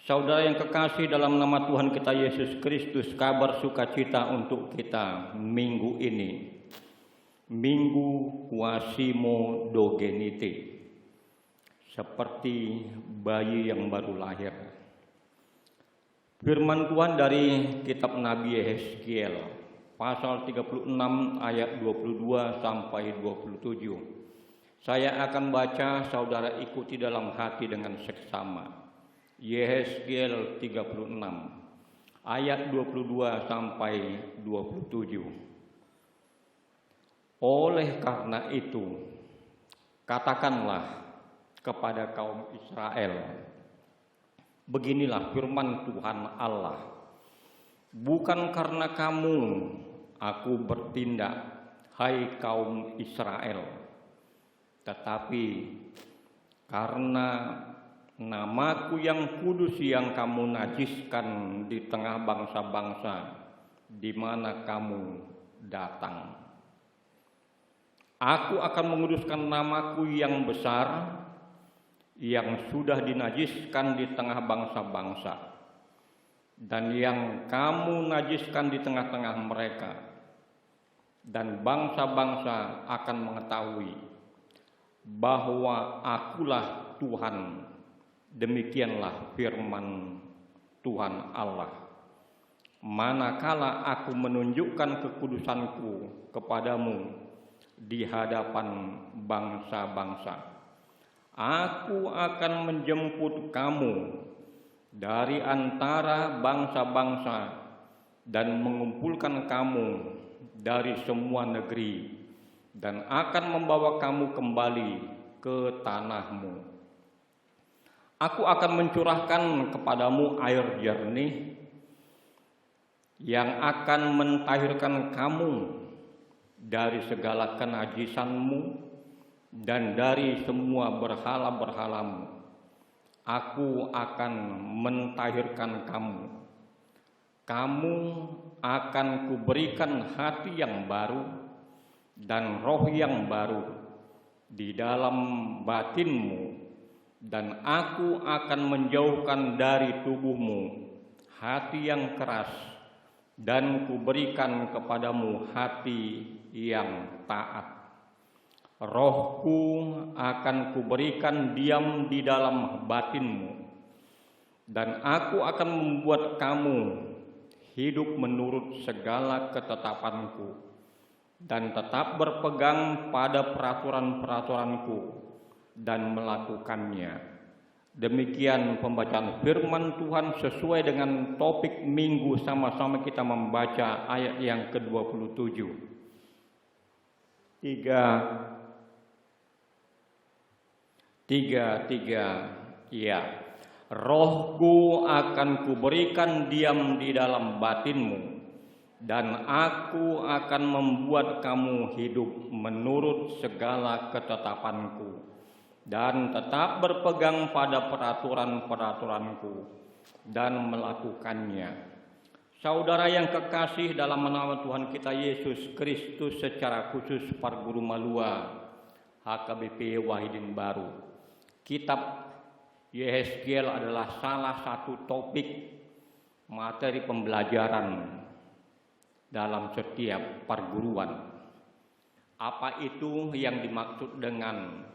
Saudara yang kekasih, dalam nama Tuhan kita Yesus Kristus, kabar sukacita untuk kita minggu ini. Minggu Quasimodogenite, seperti bayi yang baru lahir. Firman Tuhan dari kitab Nabi Yehezkiel, pasal 36 ayat 22 sampai 27. Saya akan baca, saudara ikuti dalam hati dengan seksama. Yehezkiel 36 ayat 22 sampai 27. Oleh karena itu, katakanlah kepada kaum Israel, beginilah firman Tuhan Allah, bukan karena kamu aku bertindak, hai kaum Israel, tetapi karena namaku yang kudus yang kamu najiskan di tengah bangsa-bangsa di mana kamu datang. Aku akan menguduskan namaku yang besar yang sudah dinajiskan di tengah bangsa-bangsa dan yang kamu najiskan di tengah-tengah mereka, dan bangsa-bangsa akan mengetahui bahwa akulah Tuhan. Demikianlah firman Tuhan Allah. Manakala aku menunjukkan kekudusanku kepadamu di hadapan bangsa-bangsa, aku akan menjemput kamu dari antara bangsa-bangsa dan mengumpulkan kamu dari semua negeri dan akan membawa kamu kembali ke tanahmu. Aku akan mencurahkan kepadamu air jernih yang akan mentahirkan kamu dari segala kenajisanmu dan dari semua berhala-berhalamu. Aku akan mentahirkan kamu. Kamu akan kuberikan hati yang baru dan roh yang baru di dalam batinmu, dan aku akan menjauhkan dari tubuhmu hati yang keras, dan kuberikan kepadamu hati yang taat. Rohku akan kuberikan diam di dalam batinmu, dan aku akan membuat kamu hidup menurut segala ketetapanku, dan tetap berpegang pada peraturan-peraturanku dan melakukannya. Demikian pembacaan firman Tuhan sesuai dengan topik minggu. Sama-sama kita membaca ayat yang ke-27. 3 ya. Rohku akan kuberikan diam di dalam batinmu, dan aku akan membuat kamu hidup menurut segala ketetapanku dan tetap berpegang pada peraturan-peraturanku dan melakukannya. Saudara yang kekasih, dalam nama Tuhan kita Yesus Kristus, secara khusus Par Guru Malua HKBP Wahidin Baru, kitab Yehezkiel adalah salah satu topik materi pembelajaran dalam setiap perguruan. Apa itu yang dimaksud dengan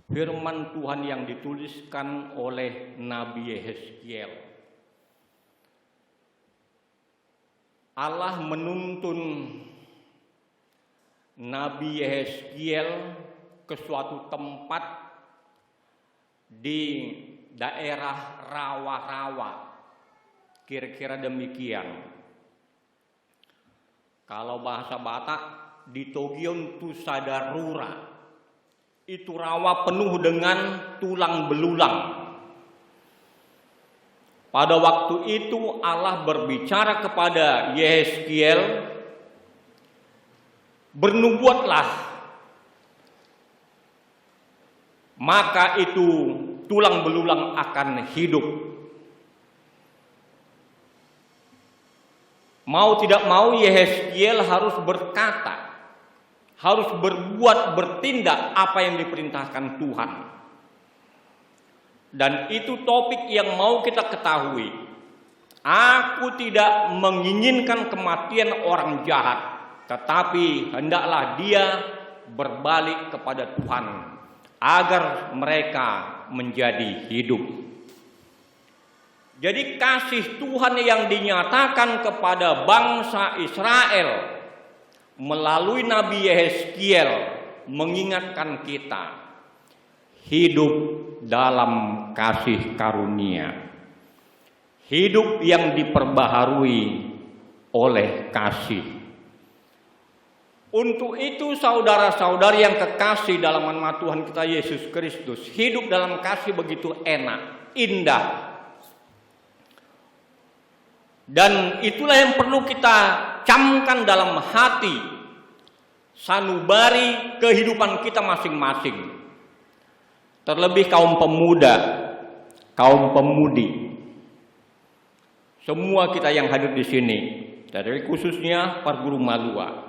firman Tuhan yang dituliskan oleh Nabi Yehezkiel? Allah menuntun Nabi Yehezkiel ke suatu tempat di daerah rawa-rawa, kira-kira demikian. Kalau bahasa Batak, di Togion tu sadarura, itu rawa penuh dengan tulang belulang. Pada waktu itu Allah berbicara kepada Yehezkiel, bernubuatlah, maka itu tulang belulang akan hidup. Mau tidak mau Yehezkiel harus berkata, harus berbuat, bertindak apa yang diperintahkan Tuhan. Dan itu topik yang mau kita ketahui. Aku tidak menginginkan kematian orang jahat, tetapi hendaklah dia berbalik kepada Tuhan agar mereka menjadi hidup. Jadi kasih Tuhan yang dinyatakan kepada bangsa Israel melalui Nabi Yehezkiel mengingatkan kita hidup dalam kasih karunia, hidup yang diperbaharui oleh kasih. Untuk itu saudara-saudari yang kekasih dalam nama Tuhan kita Yesus Kristus, hidup dalam kasih begitu enak, indah. Dan itulah yang perlu kita camkan dalam hati, sanubari kehidupan kita masing-masing. Terlebih kaum pemuda, kaum pemudi, semua kita yang hadir di sini, dari khususnya Parguru Malua,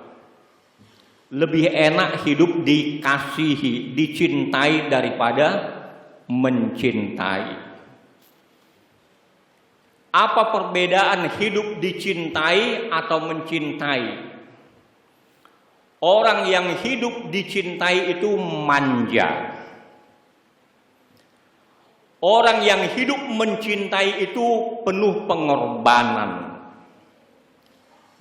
lebih enak hidup dikasihi, dicintai daripada mencintai. Apa perbedaan hidup dicintai atau mencintai? Orang yang hidup dicintai itu manja. Orang yang hidup mencintai itu penuh pengorbanan.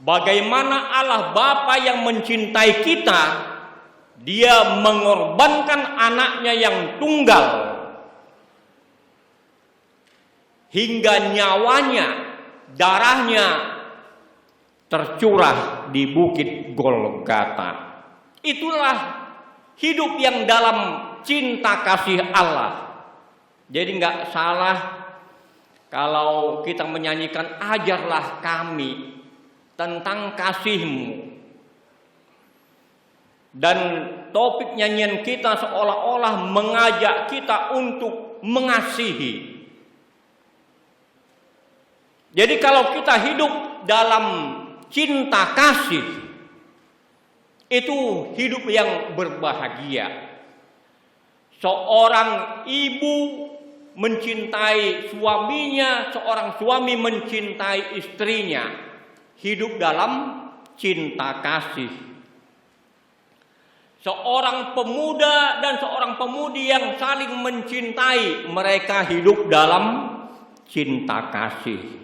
Bagaimana Allah Bapa yang mencintai kita, Dia mengorbankan anaknya yang tunggal hingga nyawanya, darahnya tercurah di bukit Golgota. Itulah hidup yang dalam cinta kasih Allah. Jadi nggak salah kalau kita menyanyikan ajarlah kami tentang kasih-Mu. Dan topik nyanyian kita seolah-olah mengajak kita untuk mengasihi. Jadi kalau kita hidup dalam cinta kasih, itu hidup yang berbahagia. Seorang ibu mencintai suaminya, seorang suami mencintai istrinya, hidup dalam cinta kasih. Seorang pemuda dan seorang pemudi yang saling mencintai, mereka hidup dalam cinta kasih.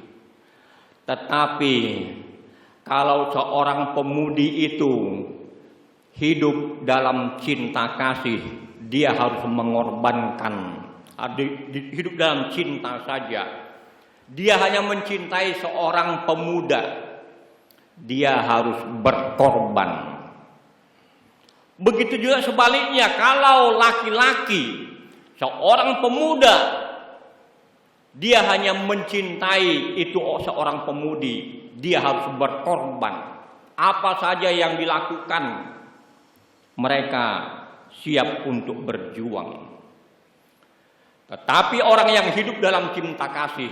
Tetapi kalau seorang pemudi itu hidup dalam cinta kasih, dia harus mengorbankan. Hidup dalam cinta saja, dia hanya mencintai seorang pemuda, dia harus berkorban. Begitu juga sebaliknya, kalau laki-laki, seorang pemuda, dia hanya mencintai itu seorang pemudi, dia harus berkorban. Apa saja yang dilakukan, mereka siap untuk berjuang. Tetapi orang yang hidup dalam cinta kasih,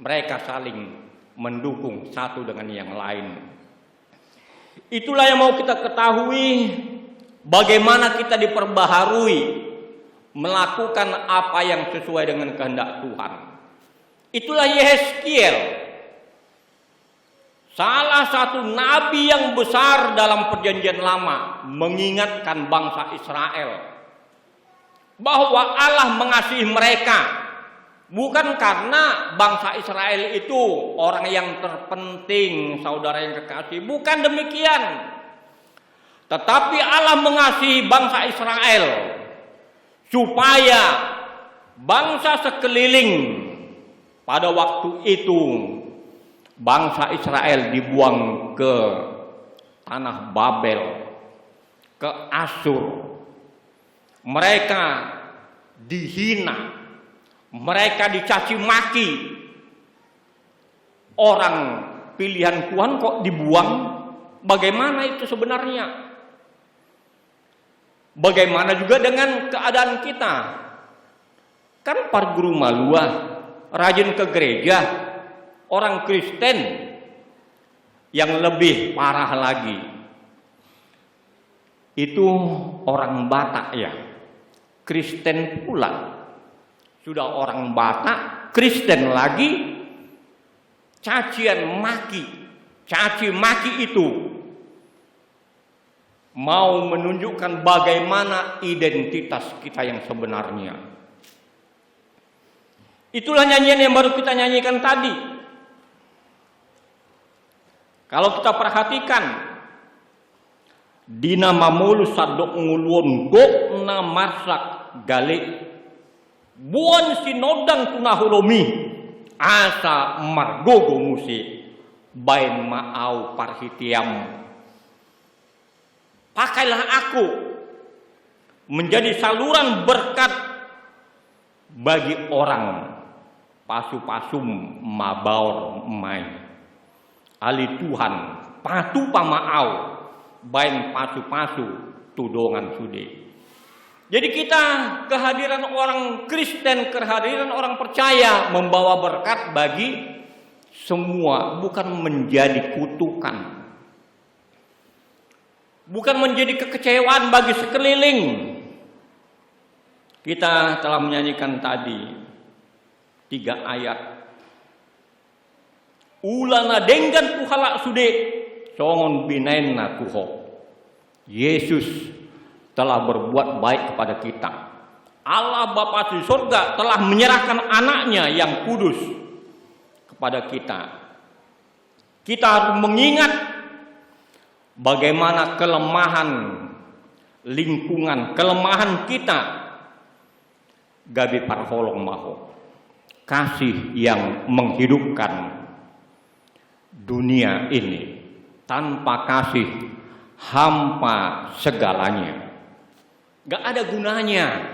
mereka saling mendukung satu dengan yang lain. Itulah yang mau kita ketahui, bagaimana kita diperbaharui melakukan apa yang sesuai dengan kehendak Tuhan. Itulah Yehezkiel, salah satu nabi yang besar dalam perjanjian lama, mengingatkan bangsa Israel bahwa Allah mengasihi mereka. Bukan karena bangsa Israel itu orang yang terpenting, saudara yang kekasih, bukan demikian. Tetapi Allah mengasihi bangsa Israel supaya bangsa sekeliling, pada waktu itu bangsa Israel dibuang ke tanah Babel, ke Asyur. Mereka dihina, mereka dicaci maki. Orang pilihan Tuhan kok dibuang? Bagaimana itu sebenarnya? Bagaimana juga dengan keadaan kita? Kan Parguru Malua rajin ke gereja, orang Kristen. Yang lebih parah lagi, itu orang Batak ya, Kristen pula. Sudah orang Batak, Kristen lagi, cacian maki, caci maki itu mau menunjukkan bagaimana identitas kita yang sebenarnya. Itulah nyanyian yang baru kita nyanyikan tadi. Kalau kita perhatikan, Dina mamulu sadok nguluon gok na marsak gale buan sinodang tunahulomi asa margogo musi bain maau parhitiam. Pakailah aku menjadi saluran berkat bagi orang pasu-pasum mabaur mai ali Tuhan patu pamaau bain pasu-pasu tudongan sude. Jadi kita kehadiran orang Kristen, kehadiran orang percaya membawa berkat bagi semua, bukan menjadi kutukan. Bukan menjadi kekecewaan bagi sekeliling. Kita telah menyanyikan tadi 3 ayat. Ulana denggan puhala sude songon binaina kuho. Yesus telah berbuat baik kepada kita. Allah Bapa di surga telah menyerahkan anaknya yang kudus kepada kita. Kita harus mengingat bagaimana kelemahan lingkungan, kelemahan kita. Gabi parholong maho. Kasih yang menghidupkan dunia ini. Tanpa kasih hampa segalanya. Gak ada gunanya.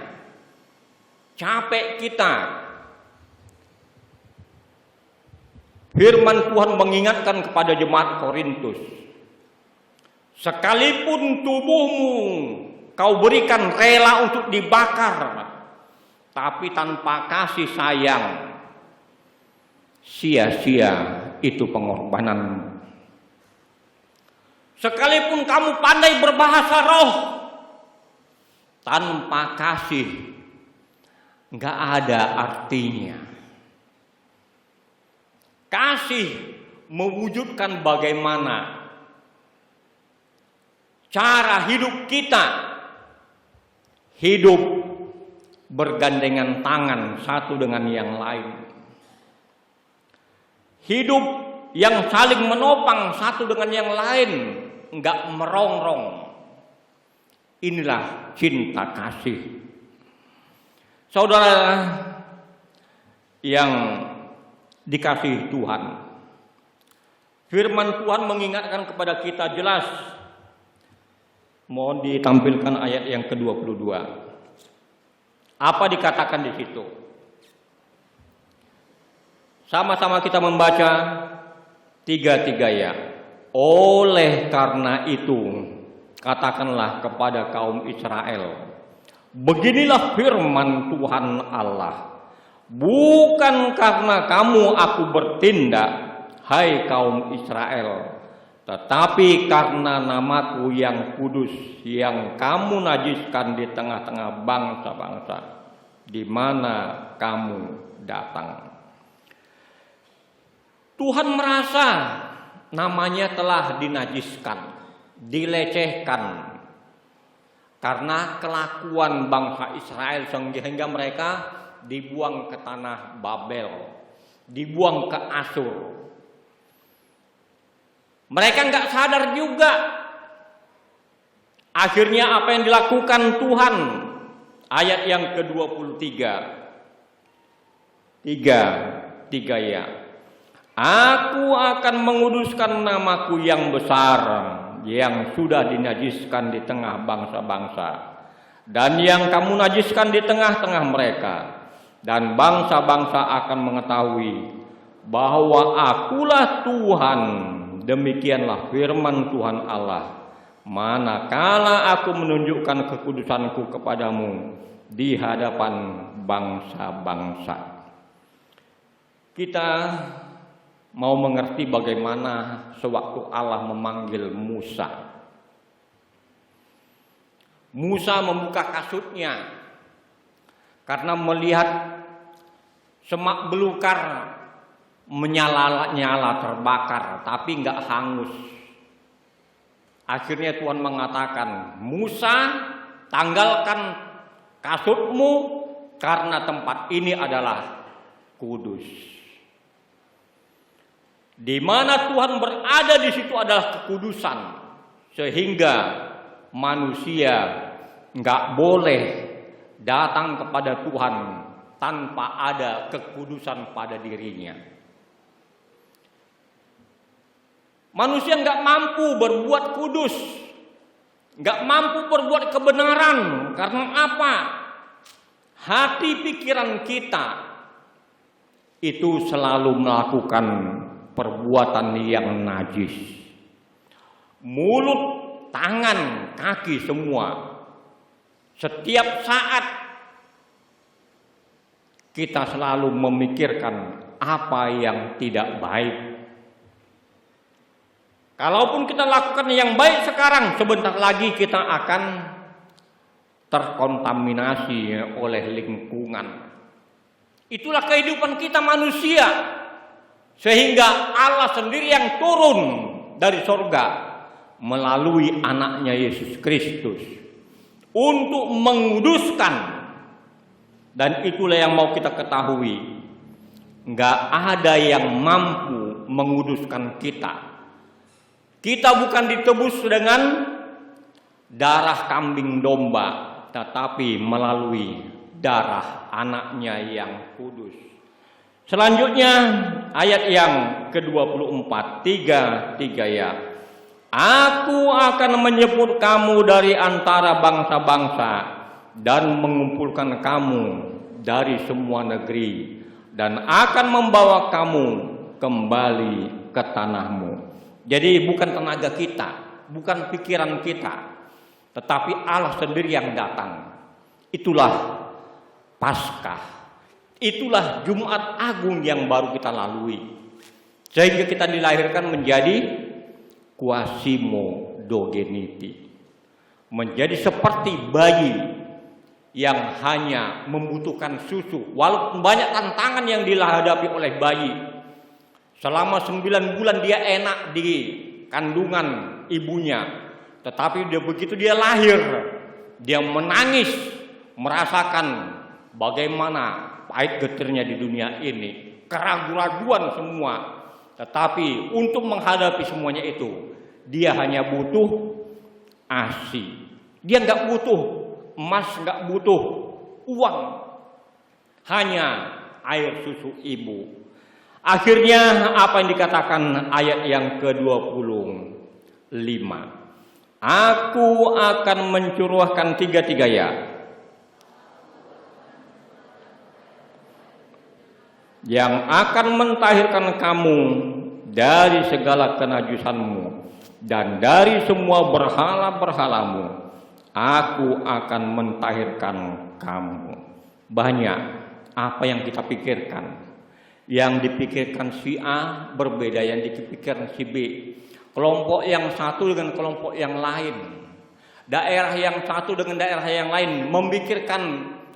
Capek kita. Firman Tuhan mengingatkan kepada jemaat Korintus. Sekalipun tubuhmu kau berikan rela untuk dibakar, tapi tanpa kasih sayang, sia-sia itu pengorbananmu. Sekalipun kamu pandai berbahasa roh, tanpa kasih nggak ada artinya. Kasih mewujudkan bagaimana cara hidup kita, hidup bergandengan tangan satu dengan yang lain, hidup yang saling menopang satu dengan yang lain, nggak merongrong. Inilah cinta kasih. Saudara yang dikasihi Tuhan, firman Tuhan mengingatkan kepada kita jelas. Mohon ditampilkan ayat yang ke-22. Apa dikatakan di situ? Sama-sama kita membaca 3 ya. Oleh karena itu, katakanlah kepada kaum Israel, beginilah firman Tuhan Allah. Bukan karena kamu aku bertindak, hai kaum Israel, tetapi karena namaku yang kudus yang kamu najiskan di tengah-tengah bangsa-bangsa di mana kamu datang. Tuhan merasa namanya telah dinajiskan, dilecehkan karena kelakuan bangsa Israel sehingga mereka dibuang ke tanah Babel, dibuang ke Asyur. Mereka nggak sadar juga. Akhirnya apa yang dilakukan Tuhan? Ayat yang ke-23. 3 ya. Aku akan menguduskan namaku yang besar yang sudah dinajiskan di tengah bangsa-bangsa dan yang kamu najiskan di tengah-tengah mereka, dan bangsa-bangsa akan mengetahui bahwa akulah Tuhan. Demikianlah firman Tuhan Allah, manakala aku menunjukkan kekudusanku kepadamu di hadapan bangsa-bangsa. Kita mau mengerti bagaimana sewaktu Allah memanggil Musa. Musa membuka kasutnya karena melihat semak belukar menyala-nyala terbakar tapi enggak hangus. Akhirnya Tuhan mengatakan, Musa, tanggalkan kasutmu karena tempat ini adalah kudus. Di mana Tuhan berada di situ adalah kekudusan, sehingga manusia enggak boleh datang kepada Tuhan tanpa ada kekudusan pada dirinya. Manusia enggak mampu berbuat kudus, enggak mampu berbuat kebenaran. Karena apa? Hati pikiran kita itu selalu melakukan perbuatan yang najis. Mulut, tangan, kaki semua. Setiap saat kita selalu memikirkan apa yang tidak baik. Kalaupun kita lakukan yang baik sekarang, sebentar lagi kita akan terkontaminasi oleh lingkungan. Itulah kehidupan kita manusia. Sehingga Allah sendiri yang turun dari sorga melalui anaknya Yesus Kristus untuk menguduskan. Dan itulah yang mau kita ketahui. Enggak ada yang mampu menguduskan kita. Kita bukan ditebus dengan darah kambing domba, tetapi melalui darah anaknya yang kudus. Selanjutnya ayat yang ke-24, 3 ya. Aku akan menyebut kamu dari antara bangsa-bangsa dan mengumpulkan kamu dari semua negeri dan akan membawa kamu kembali ke tanahmu. Jadi bukan tenaga kita, bukan pikiran kita, tetapi Allah sendiri yang datang. Itulah Paskah. Itulah Jumat Agung yang baru kita lalui. Sehingga kita dilahirkan menjadi Quasimodogeniti. Menjadi seperti bayi yang hanya membutuhkan susu. Walaupun banyak tantangan yang dihadapi oleh bayi. Selama 9 bulan dia enak di kandungan ibunya. Tetapi begitu dia lahir, dia menangis, merasakan bagaimana pahit getirnya di dunia ini. Keraguan-raguan semua. Tetapi untuk menghadapi semuanya itu, dia hanya butuh ASI. Dia nggak butuh emas, nggak butuh uang. Hanya air susu ibu. Akhirnya apa yang dikatakan ayat yang ke-25. Aku akan mencurahkan 3 ya. Yang akan mentahirkan kamu dari segala kenajisanmu dan dari semua berhala-berhalamu. Aku akan mentahirkan kamu. Banyak apa yang kita pikirkan. Yang dipikirkan si A berbeda yang dipikirkan si B. Kelompok yang satu dengan kelompok yang lain. Daerah yang satu dengan daerah yang lain memikirkan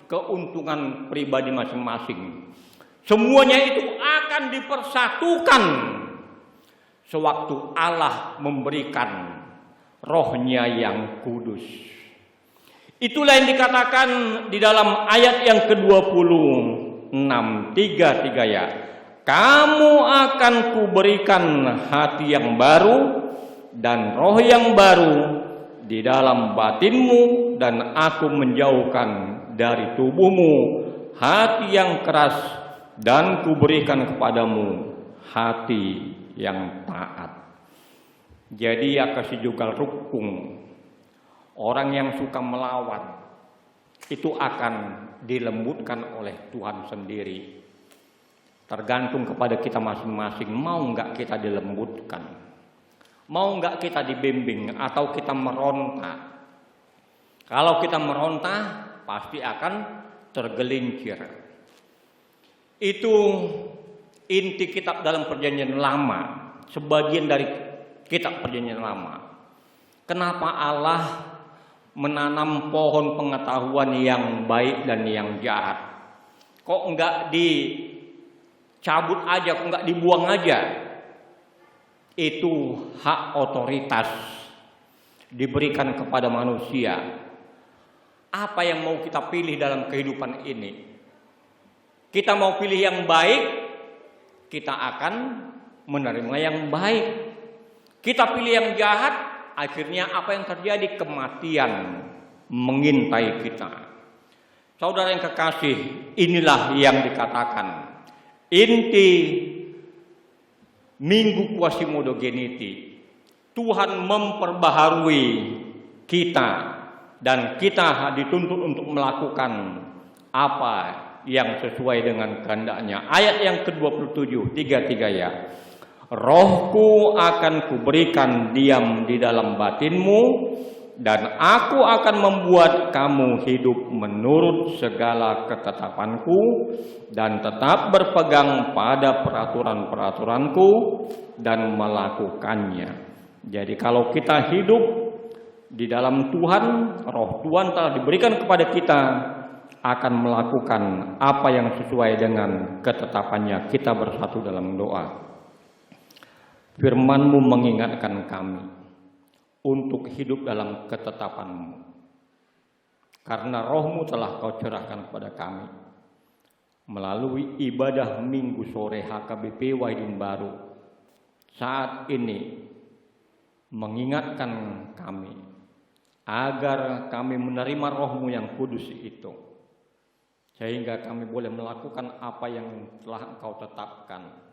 keuntungan pribadi masing-masing. Semuanya itu akan dipersatukan sewaktu Allah memberikan rohnya yang kudus. Itulah yang dikatakan di dalam ayat yang ke-26, 3 ya. Kamu akan kuberikan hati yang baru dan roh yang baru di dalam batinmu, dan aku menjauhkan dari tubuhmu hati yang keras dan kuberikan kepadamu hati yang taat. Jadi akasi juga rukung. Orang yang suka melawan itu akan dilembutkan oleh Tuhan sendiri. Tergantung kepada kita masing-masing, mau enggak kita dilembutkan, mau enggak kita dibimbing, atau kita meronta. Kalau kita meronta, pasti akan tergelincir. Itu inti kitab dalam Perjanjian Lama, sebagian dari kitab Perjanjian Lama. Kenapa Allah menanam pohon pengetahuan yang baik dan yang jahat? Kok enggak di cabut aja, kok nggak dibuang aja. Itu hak otoritas diberikan kepada manusia. Apa yang mau kita pilih dalam kehidupan ini? Kita mau pilih yang baik, kita akan menerima yang baik. Kita pilih yang jahat, akhirnya apa yang terjadi? Kematian mengintai kita. Saudara yang kekasih, inilah yang dikatakan inti Minggu Quasimodo-Geniti. Tuhan memperbaharui kita dan kita dituntut untuk melakukan apa yang sesuai dengan kehendaknya. Ayat yang ke-27, 33 ya. Rohku akan kuberikan diam di dalam batinmu, dan aku akan membuat kamu hidup menurut segala ketetapanku dan tetap berpegang pada peraturan-peraturanku dan melakukannya. Jadi kalau kita hidup di dalam Tuhan, roh Tuhan telah diberikan kepada kita, akan melakukan apa yang sesuai dengan ketetapannya. Kita bersatu dalam doa. Firman-Mu mengingatkan kami untuk hidup dalam ketetapan-Mu. Karena Roh-Mu telah Kau curahkan kepada kami melalui ibadah Minggu sore HKBP Wahidin Baru. Saat ini mengingatkan kami agar kami menerima Roh-Mu yang kudus itu, sehingga kami boleh melakukan apa yang telah Engkau tetapkan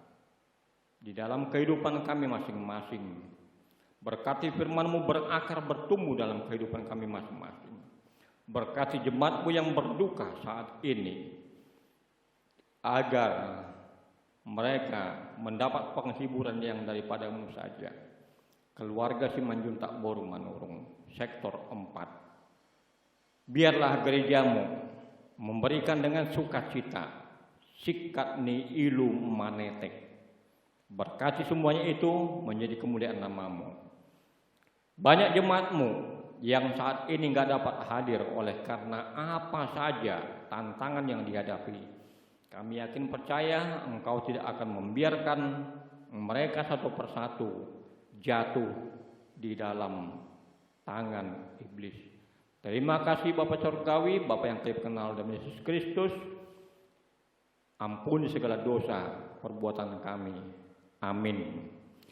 di dalam kehidupan kami masing-masing. Berkati firman-Mu berakar bertumbuh dalam kehidupan kami masing-masing. Berkati jemaat-Mu yang berduka saat ini, agar mereka mendapat penghiburan yang daripada-Mu saja. Keluarga Simanjuntak Boru Manurung, sektor 4. Biarlah gereja-Mu memberikan dengan sukacita sikat ni ilu manetek. Berkati semuanya itu menjadi kemuliaan nama-Mu. Banyak jemaat-Mu yang saat ini nggak dapat hadir oleh karena apa saja tantangan yang dihadapi. Kami yakin percaya Engkau tidak akan membiarkan mereka satu persatu jatuh di dalam tangan iblis. Terima kasih Bapa Surgawi, Bapa yang telah kenal dalam Yesus Kristus. Ampuni segala dosa perbuatan kami. Amin.